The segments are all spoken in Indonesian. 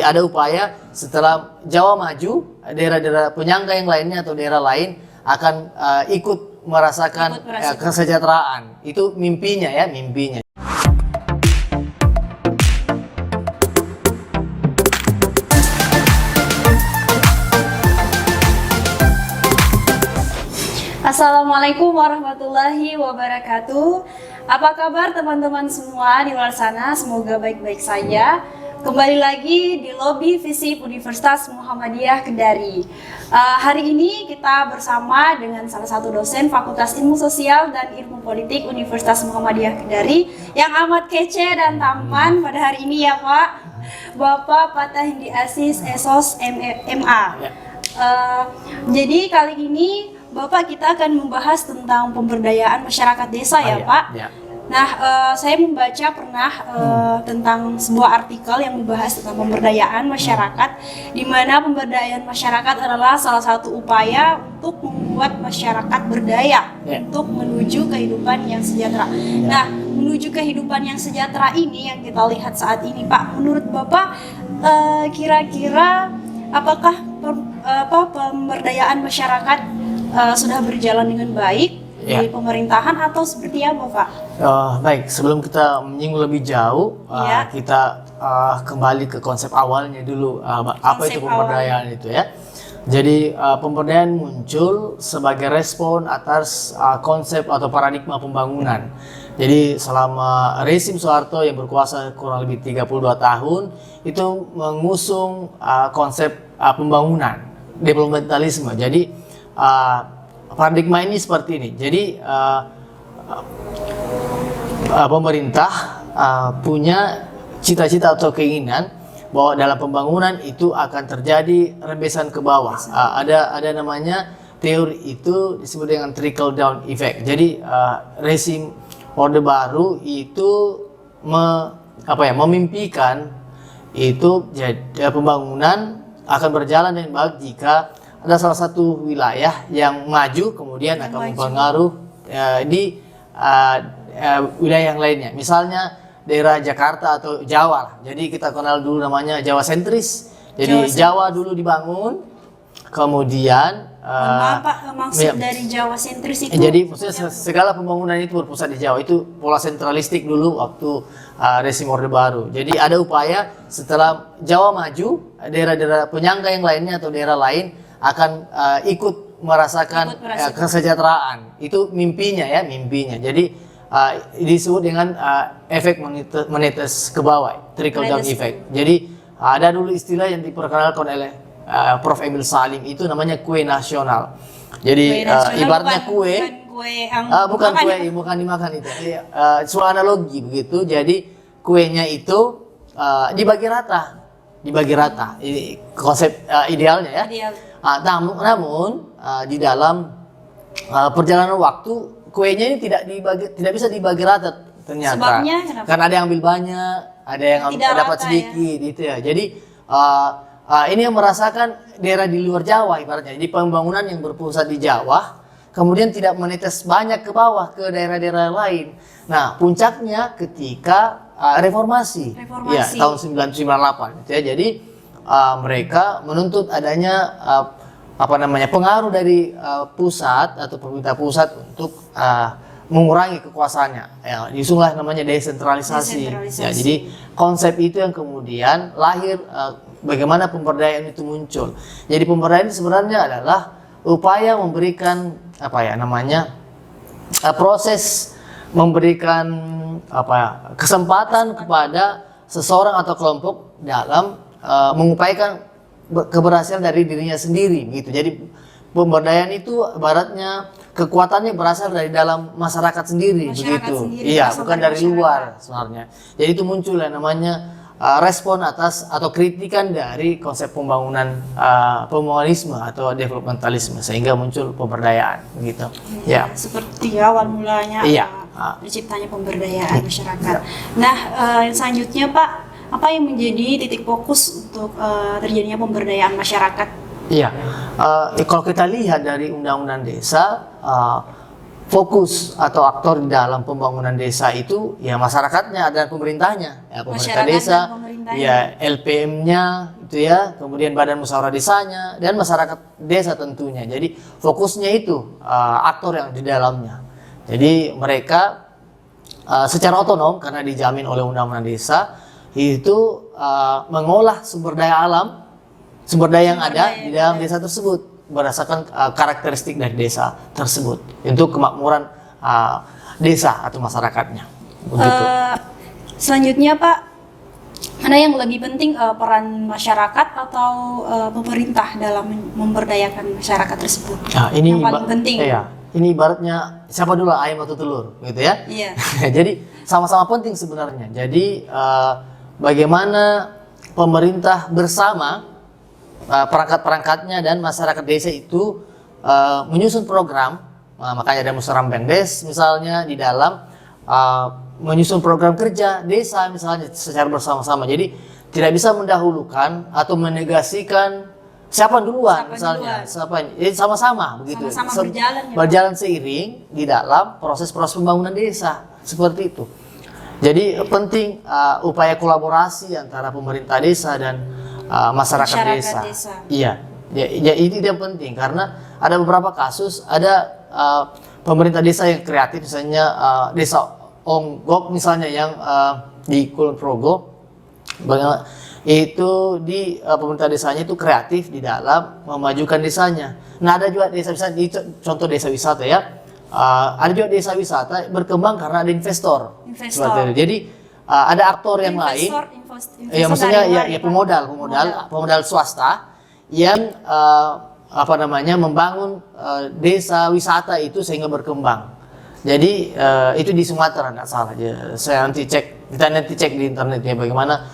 ada upaya setelah Jawa maju, daerah-daerah penyangga yang lainnya atau daerah lain akan ikut merasakan kesejahteraan. Itu mimpinya ya, mimpinya. Assalamualaikum warahmatullahi wabarakatuh. Apa kabar teman-teman semua di luar sana? Semoga baik-baik saja. Kembali lagi di lobi FISIP Universitas Muhammadiyah Kendari. Hari ini kita bersama dengan salah satu dosen Fakultas Ilmu Sosial dan Ilmu Politik Universitas Muhammadiyah Kendari yang amat kece dan tampan pada hari ini ya Pak, Bapak Fatah Hindi Aziz Esos MA. Jadi kali ini Bapak, kita akan membahas tentang pemberdayaan masyarakat desa ya Pak. Ya. Nah, saya membaca pernah tentang sebuah artikel yang membahas tentang pemberdayaan masyarakat, di mana pemberdayaan masyarakat adalah salah satu upaya untuk membuat masyarakat berdaya untuk menuju kehidupan yang sejahtera. Nah, menuju kehidupan yang sejahtera ini yang kita lihat saat ini Pak, menurut Bapak kira-kira apakah pemberdayaan masyarakat sudah berjalan dengan baik di pemerintahan atau seperti apa Pak? Baik, sebelum kita menyinggung lebih jauh, kita kembali ke konsep awalnya dulu, apa itu pemberdayaan itu ya. Jadi pemberdayaan muncul sebagai respon atas konsep atau paradigma pembangunan. Jadi selama rezim Soeharto yang berkuasa kurang lebih 32 tahun itu mengusung konsep pembangunan, developmentalisme. Jadi paradigma ini seperti ini. Jadi pemerintah punya cita-cita atau keinginan bahwa dalam pembangunan itu akan terjadi rembesan ke bawah. Ada namanya teori itu disebut dengan trickle down effect. Jadi rezim Orde Baru itu memimpikan itu pembangunan akan berjalan dengan baik jika ada salah satu wilayah yang maju kemudian akan mempengaruhi di wilayah yang lainnya. Misalnya daerah Jakarta atau Jawa. Jadi kita kenal dulu namanya Jawa sentris. Jadi Jawa dulu dibangun, kemudian Pak, maksud dari Jawa sentris itu? Jadi maksudnya segala pembangunan itu berpusat di Jawa. Itu pola sentralistik dulu waktu rezim Orde Baru. Jadi ada upaya setelah Jawa maju, daerah-daerah penyangga yang lainnya atau daerah lain akan ikut merasakan kesejahteraan. Itu mimpinya ya, mimpinya. Jadi disebut dengan efek menetes ke bawah, trickle down effect. Jadi ada dulu istilah yang diperkenalkan oleh Prof. Emil Salim, itu namanya kue nasional. Jadi ibaratnya bukan dimakan itu. Soal analogi begitu. Jadi kuenya itu dibagi rata. Ini konsep idealnya ya. Namun di dalam perjalanan waktu kuenya ini tidak bisa dibagi rata ternyata. Sebabnya kenapa? Karena ada yang ambil banyak, ada yang dapat sedikit gitu ya. Jadi ini yang merasakan daerah di luar Jawa ibaratnya. Jadi pembangunan yang berpusat di Jawa kemudian tidak menetes banyak ke bawah ke daerah-daerah lain. Nah, puncaknya ketika reformasi. Ya, tahun 1998 gitu ya. Jadi mereka menuntut adanya pengaruh dari pusat atau pemerintah pusat untuk mengurangi kekuasaannya. Ya, diusunglah namanya desentralisasi. Ya, jadi konsep itu yang kemudian lahir bagaimana pemberdayaan itu muncul. Jadi pemberdayaan itu sebenarnya adalah upaya memberikan proses memberikan kesempatan kepada seseorang atau kelompok dalam mengupayakan keberhasilan dari dirinya sendiri gitu. Jadi pemberdayaan itu ibaratnya kekuatannya berasal dari dalam masyarakat sendiri begitu. Iya, bukan dari luar sebenarnya. Jadi itu muncul yang namanya respon atas atau kritikan dari konsep pembangunan pembangunisme atau developmentalisme sehingga muncul pemberdayaan begitu. Ya. Seperti awal mulanya terciptanya pemberdayaan masyarakat. Nah, selanjutnya Pak, apa yang menjadi titik fokus untuk terjadinya pemberdayaan masyarakat? Iya, kalau kita lihat dari Undang-Undang Desa, fokus atau aktor di dalam pembangunan desa itu ya masyarakatnya dan pemerintahnya, ya pemerintah Masyarakat desa, dan pemerintahnya. ya LPM-nya itu ya, kemudian badan musyawarah desanya dan masyarakat desa tentunya. Jadi fokusnya itu aktor yang di dalamnya. Jadi mereka secara otonom karena dijamin oleh undang-undang desa itu mengolah sumber daya alam, sumber daya yang ada di dalam desa tersebut berdasarkan karakteristik dari desa tersebut untuk kemakmuran desa atau masyarakatnya. Begitu. Selanjutnya Pak, mana yang lebih penting peran masyarakat atau pemerintah dalam memberdayakan masyarakat tersebut? Nah, ini yang paling penting. Iya, ini ibaratnya siapa dulu ayam atau telur, gitu ya? Iya. Jadi sama-sama penting sebenarnya. Jadi bagaimana pemerintah bersama perangkat-perangkatnya dan masyarakat desa itu menyusun program, makanya ada Musyawarah Pemdes misalnya di dalam menyusun program kerja desa misalnya secara bersama-sama. Jadi tidak bisa mendahulukan atau menegasikan siapa duluan misalnya, jadi sama-sama begitu, Sama-sama berjalan, ya, berjalan seiring di dalam proses-proses pembangunan desa seperti itu. Jadi penting upaya kolaborasi antara pemerintah desa dan masyarakat desa. Iya, ya ini yang penting karena ada beberapa kasus ada pemerintah desa yang kreatif, misalnya desa Onggok misalnya yang di Kulon Progo, itu di pemerintah desanya itu kreatif di dalam memajukan desanya. Nah ada juga desa wisata, contoh desa wisata ya, ada juga desa wisata berkembang karena ada investor. Seperti itu. Jadi ada aktor yang lain, ya maksudnya ya pemodal swasta yang membangun desa wisata itu sehingga berkembang. Jadi itu di Sumatera nggak salah aja. Kita nanti cek di internet ya bagaimana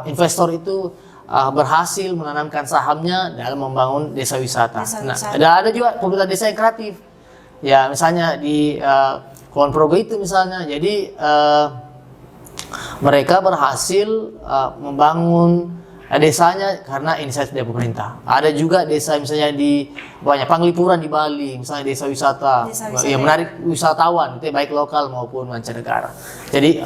investor itu berhasil menanamkan sahamnya dalam membangun desa wisata. Nah, ada juga pemerintah desa yang kreatif. Ya misalnya di Kulon Progo itu misalnya, jadi mereka berhasil membangun desanya karena inisiatif dari pemerintah. Ada juga desa misalnya di Panglipuran di Bali, misalnya desa wisata yang menarik wisatawan, itu baik lokal maupun mancanegara. Jadi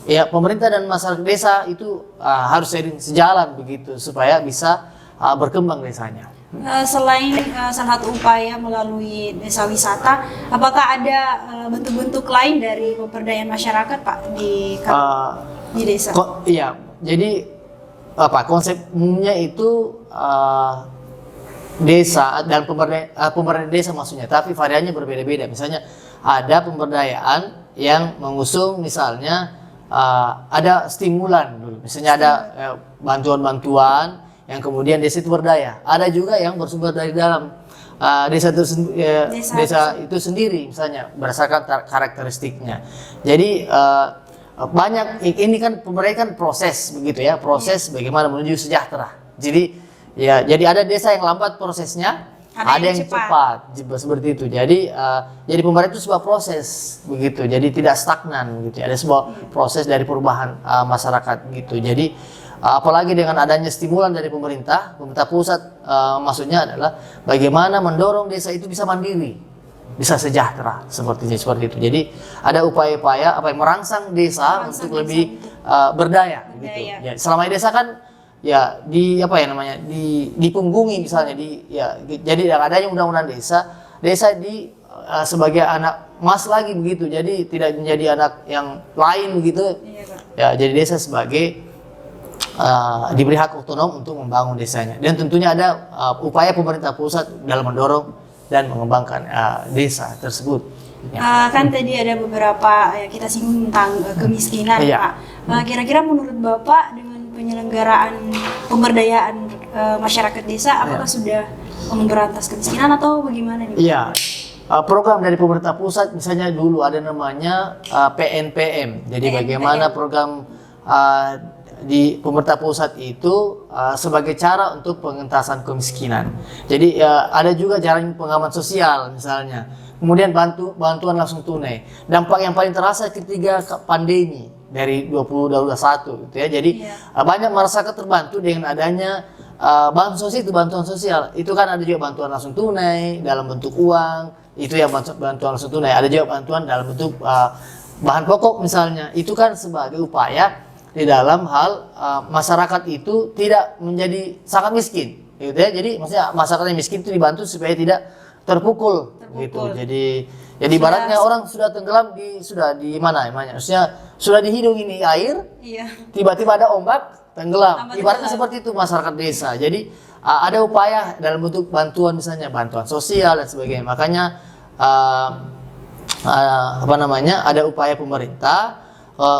ya pemerintah dan masyarakat desa itu harus sejalan begitu supaya bisa berkembang desanya. Selain salah satu upaya melalui desa wisata, apakah ada bentuk-bentuk lain dari pemberdayaan masyarakat Pak di desa? Iya, jadi konsepnya itu desa dan pemberdayaan desa maksudnya, tapi variannya berbeda-beda. Misalnya ada pemberdayaan yang mengusung misalnya ada stimulan dulu, misalnya ada bantuan-bantuan yang kemudian desa itu berdaya. Ada juga yang bersumber dari dalam desa itu sendiri, misalnya berdasarkan karakteristiknya. Jadi banyak, ini kan pemberdayaan proses begitu ya, proses bagaimana menuju sejahtera. Jadi ada desa yang lambat prosesnya, ada yang cepat seperti itu. Jadi pemberdayaan itu sebuah proses begitu. Jadi tidak stagnan gitu. Ada sebuah proses dari perubahan masyarakat gitu. Jadi apalagi dengan adanya stimulan dari pemerintah pusat, maksudnya adalah bagaimana mendorong desa itu bisa mandiri, bisa sejahtera seperti itu. Jadi ada upaya-upaya merangsang desa untuk lebih berdaya gitu. Ya, selama ini desa kan ya dipunggungi misalnya jadi dengan adanya undang-undang desa sebagai anak emas lagi begitu. Jadi tidak menjadi anak yang lain begitu. Ya, jadi desa sebagai diberi hak otonom untuk membangun desanya, dan tentunya ada upaya pemerintah pusat dalam mendorong dan mengembangkan desa tersebut. Kan tadi ada beberapa kita singgung tentang kemiskinan, Pak. Kira-kira menurut Bapak dengan penyelenggaraan pemberdayaan masyarakat desa, apakah sudah memberantas kemiskinan atau bagaimana nih? Iya. Program dari pemerintah pusat misalnya dulu ada namanya PNPM. Jadi bagaimana program di pemerintah pusat itu sebagai cara untuk pengentasan kemiskinan. Jadi ada juga jaring pengaman sosial misalnya. Kemudian bantuan langsung tunai. Dampak yang paling terasa ketika pandemi dari 2021 gitu ya. Jadi banyak masyarakat terbantu dengan adanya bantuan sosial itu kan ada juga bantuan langsung tunai dalam bentuk uang itu ya bantuan langsung tunai. Ada juga bantuan dalam bentuk bahan pokok misalnya. Itu kan sebagai upaya di dalam hal masyarakat itu tidak menjadi sangat miskin, gitu ya. Jadi maksudnya masyarakat yang miskin itu dibantu supaya tidak terpukul. Gitu. Jadi ibaratnya orang sudah tenggelam sudah di mana namanya? Maksudnya sudah di hidung ini air, Iya. tiba-tiba ada ombak, tenggelam. Tambah Ibaratnya tenggelam. seperti itu masyarakat desa. Jadi ada upaya dalam bentuk bantuan misalnya bantuan sosial dan sebagainya. Makanya ada upaya pemerintah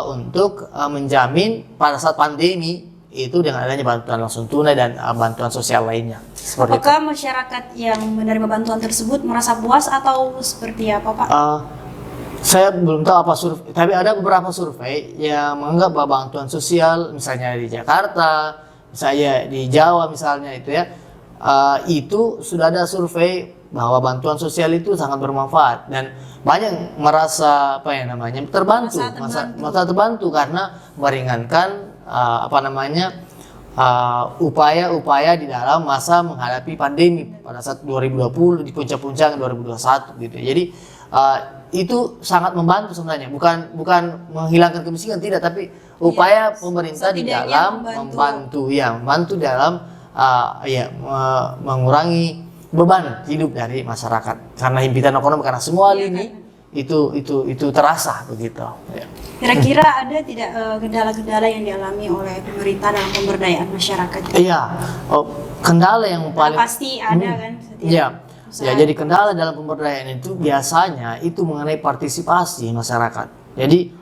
untuk menjamin pada saat pandemi itu dengan adanya bantuan langsung tunai dan bantuan sosial lainnya. Seperti Apakah masyarakat yang menerima bantuan tersebut merasa puas atau seperti apa, Pak? Saya belum tahu apa survei, tapi ada beberapa survei yang menganggap bahwa bantuan sosial misalnya di Jakarta, misalnya di Jawa misalnya itu ya, itu sudah ada survei bahwa bantuan sosial itu sangat bermanfaat dan banyak merasa merasa terbantu karena meringankan upaya-upaya di dalam masa menghadapi pandemi pada saat 2020 di puncak-puncak 2021 gitu. Jadi itu sangat membantu sebenarnya, bukan menghilangkan kemiskinan tidak, tapi upaya pemerintah di dalam membantu dalam mengurangi beban hidup dari masyarakat karena himpitan ekonomi, karena semua lini itu terasa begitu. Ya. Kira-kira ada tidak kendala-kendala yang dialami oleh pemerintah dalam pemberdayaan masyarakat? Iya, kendala yang paling pasti ada kan? Iya. Ya, jadi kendala dalam pemberdayaan itu biasanya itu mengenai partisipasi masyarakat. Jadi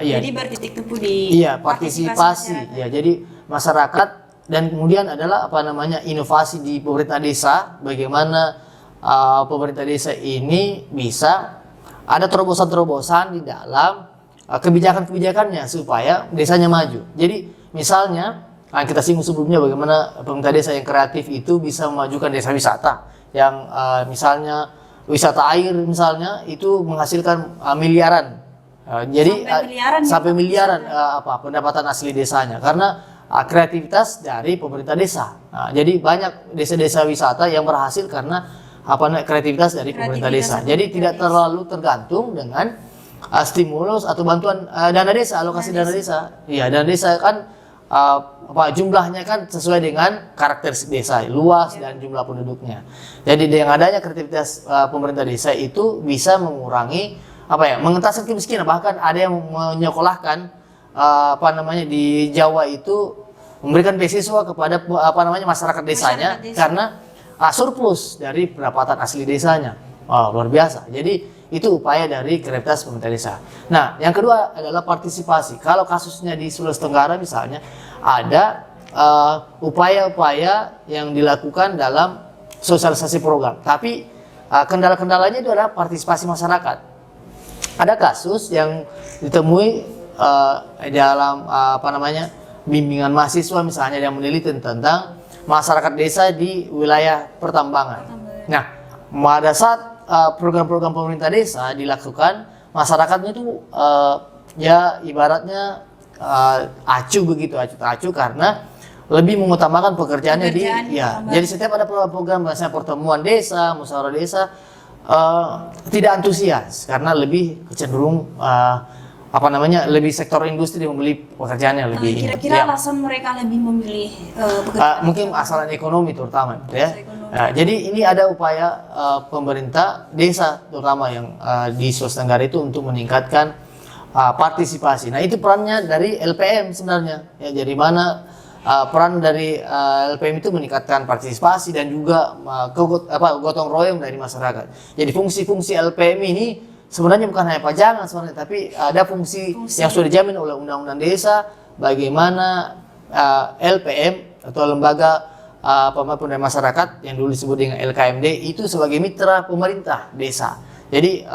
Jadi bertitik tepu di partisipasi. Ya, jadi masyarakat dan kemudian adalah inovasi di pemerintah desa, bagaimana pemerintah desa ini bisa ada terobosan-terobosan di dalam kebijakan-kebijakannya supaya desanya maju. Jadi misalnya kita singgung sebelumnya bagaimana pemerintah desa yang kreatif itu bisa memajukan desa wisata yang misalnya wisata air misalnya itu menghasilkan miliaran. Jadi sampai miliaran pendapatan asli desanya karena kreativitas dari pemerintah desa. Jadi banyak desa-desa wisata yang berhasil karena kreativitas dari pemerintah desa. Jadi tidak terlalu tergantung dengan stimulus atau bantuan dana desa, alokasi dana desa. Iya, dana desa kan jumlahnya kan sesuai dengan karakteristik desa, luas dan jumlah penduduknya. Jadi dengan adanya kreativitas pemerintah desa itu bisa mengurangi mengentaskan kemiskinan. Bahkan ada yang menyekolahkan di Jawa itu memberikan beasiswa kepada masyarakat desanya karena surplus dari pendapatan asli desanya. Luar biasa. Jadi itu upaya dari kreativitas pemerintah desa. Nah, yang kedua adalah partisipasi. Kalau kasusnya di Sulawesi Tenggara misalnya ada upaya-upaya yang dilakukan dalam sosialisasi program. Tapi kendala-kendalanya itu adalah partisipasi masyarakat. Ada kasus yang ditemui dalam bimbingan mahasiswa misalnya yang meneliti tentang masyarakat desa di wilayah pertambangan. Nah, pada saat program-program pemerintah desa dilakukan, masyarakatnya itu ibaratnya acuh karena lebih mengutamakan pekerjaannya jadi setiap ada program misalnya pertemuan desa, musyawarah desa tidak antusias karena lebih cenderung lebih sektor industri membeli pekerjaannya lebih. Kira-kira alasan mereka lebih memilih pekerjaan? Mungkin asalan ekonomi terutama, ya. Jadi ini ada upaya pemerintah desa terutama yang di Sulawesi Tenggara itu untuk meningkatkan partisipasi. Nah itu perannya dari LPM sebenarnya. Ya, jadi mana peran dari LPM itu meningkatkan partisipasi dan juga gotong royong dari masyarakat. Jadi fungsi-fungsi LPM ini sebenarnya bukan hanya pajangan sebenarnya, tapi ada fungsi yang sudah dijamin oleh Undang-Undang Desa, bagaimana LPM atau lembaga pemberdayaan masyarakat yang dulu disebut dengan LKMD itu sebagai mitra pemerintah desa. Jadi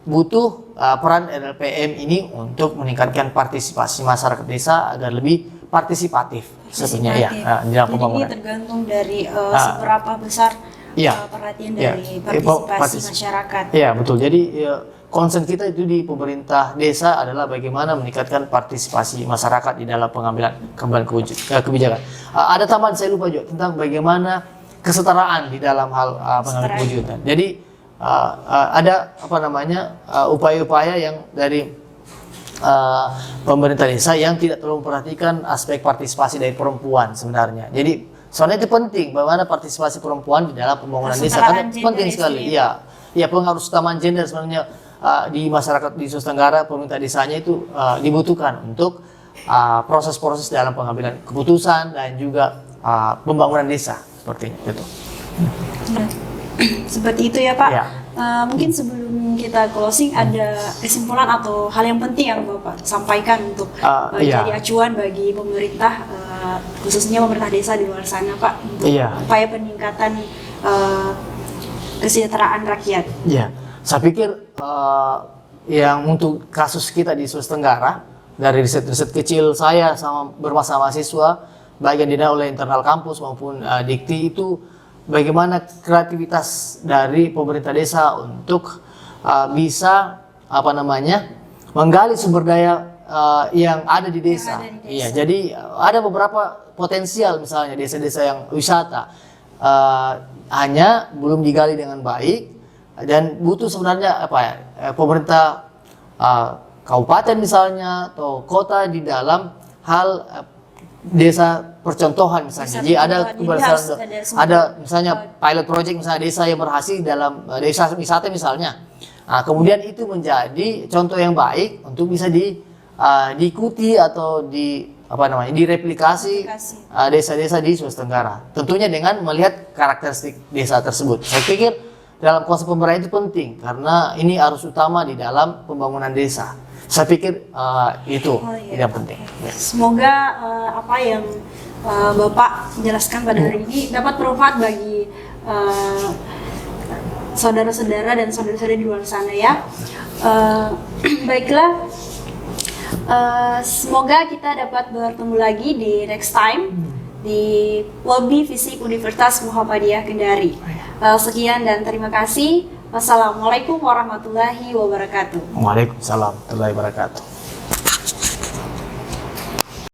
butuh peran LPM ini untuk meningkatkan partisipasi masyarakat desa agar lebih partisipatif sebenarnya dalam pembangunan. Jadi tergantung dari seberapa besar perhatian dari partisipasi masyarakat. Iya, betul. Jadi concern kita itu di pemerintah desa adalah bagaimana meningkatkan partisipasi masyarakat di dalam pengambilan kebijakan. Ada tambahan saya lupa juga tentang bagaimana kesetaraan di dalam hal pengambilan kebijakan. Jadi ada apa namanya upaya-upaya yang dari pemerintah desa yang tidak terlalu memperhatikan aspek partisipasi dari perempuan sebenarnya. Jadi soalnya itu penting bagaimana partisipasi perempuan di dalam pembangunan desa, karena penting sekali. Ya pengaruh kesetaraan gender sebenarnya di masyarakat di Sulawesi Tenggara, pemerintah desanya itu dibutuhkan untuk proses-proses dalam pengambilan keputusan dan juga pembangunan desa sepertinya gitu. Seperti itu ya Pak. Ya. Mungkin sebelum kita closing ada kesimpulan atau hal yang penting yang Bapak sampaikan untuk jadi acuan bagi pemerintah, khususnya pemerintah desa di luar sana Pak, untuk upaya peningkatan kesejahteraan rakyat. Ya, saya pikir yang untuk kasus kita di Sulawesi Tenggara, dari riset-riset kecil saya sama bermasa mahasiswa, baik yang dilakukan oleh internal kampus maupun Dikti, itu bagaimana kreativitas dari pemerintah desa untuk bisa apa namanya menggali sumber daya yang ada di desa. Iya, jadi ada beberapa potensial misalnya desa-desa yang wisata hanya belum digali dengan baik dan butuh sebenarnya apa ya pemerintah kabupaten misalnya atau kota di dalam hal desa percontohan misalnya. Jadi ada misalnya pilot project misalnya desa yang berhasil dalam desa wisata misalnya. Kemudian itu menjadi contoh yang baik untuk bisa diikuti atau direplikasi desa-desa di Sulawesi Tenggara. Tentunya dengan melihat karakteristik desa tersebut. Saya pikir dalam konsep pemerintahan itu penting karena ini arus utama di dalam pembangunan desa. Saya pikir itu yang penting. Semoga apa yang Bapak jelaskan pada hari ini dapat bermanfaat bagi saudara-saudara dan saudara-saudara di luar sana ya. Baiklah. Semoga kita dapat bertemu lagi di next time di Lobby Fisik Universitas Muhammadiyah Kendari. Sekian dan terima kasih. Wassalamualaikum warahmatullahi wabarakatuh. Waalaikumsalam warahmatullahi wabarakatuh.